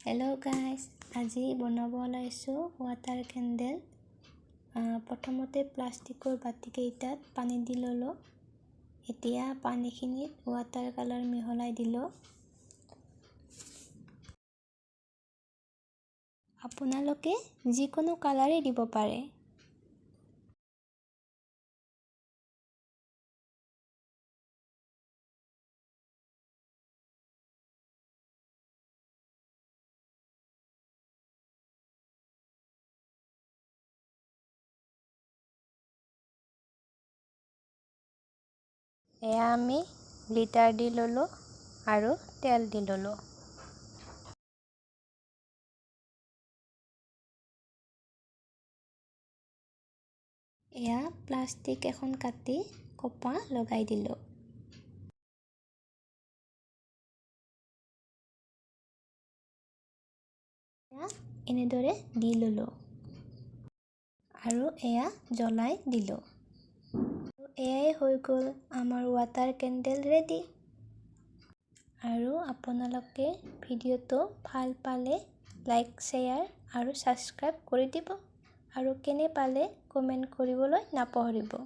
Hello guys, আজি বনাব ওলাইছো ওয়াটাৰ কেন্ডেল। প্ৰথমতে প্লাষ্টিকৰ বাটি কেইটাত পানী দি ললো। এতিয়া পানীখিনিত ওয়াটাৰ কালাৰ মিহলাই দিলো। আপোনালোকে যিকোনো কালাৰে দিব পাৰে। এয়া আমি লিটাৰ দি ললো আৰু তেল দি ললো। এয়া প্লাষ্টিক এখন কাটি কপা লগাই দিলো। এনেদৰে দি ললো আৰু এয়া জ্বলাই দিলো। এয়াই হৈ গ'ল আমাৰ ওয়াটাৰ কেন্ডেল ৰেডি। আৰু আপোনালোকে ভিডিঅ'টো ভাল পালে লাইক, শ্বেয়াৰ আৰু সাবস্ক্ৰাইব কৰি দিব আৰু কেনে পালে কমেন্ট কৰিবলৈ নাপাহৰিব।